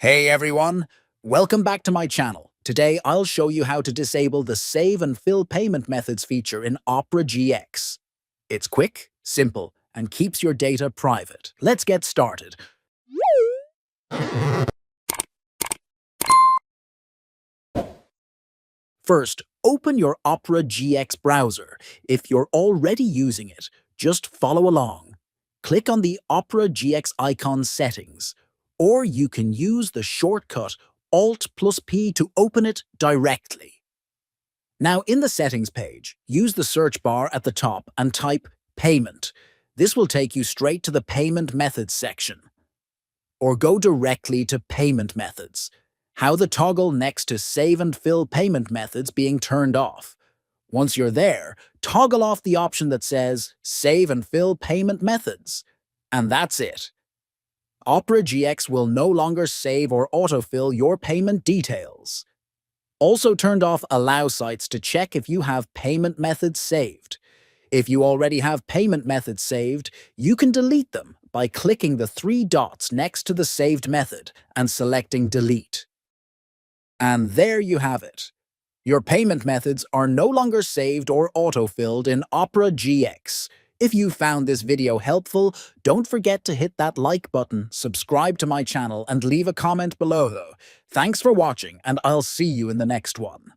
Hey everyone, welcome back to my channel. Today I'll show you how to disable the Save and Fill Payment Methods feature in Opera GX. It's quick, simple, and keeps your data private. Let's get started. First, open your Opera GX browser. If you're already using it, just follow along. Click on the Opera GX icon settings, or you can use the shortcut Alt+P to open it directly. Now, in the settings page, use the search bar at the top and type Payment. This will take you straight to the Payment Methods section. Or go directly to Payment Methods. How the toggle next to Save and Fill Payment Methods being turned off. Once you're there, toggle off the option that says Save and Fill Payment Methods. And that's it. Opera GX will no longer save or autofill your payment details. Also turned off Allow Sites to check if you have payment methods saved. If you already have payment methods saved, you can delete them by clicking the three dots next to the saved method and selecting Delete. And there you have it. Your payment methods are no longer saved or autofilled in Opera GX. If you found this video helpful, don't forget to hit that like button, subscribe to my channel, and leave a comment below. Thanks for watching, and I'll see you in the next one.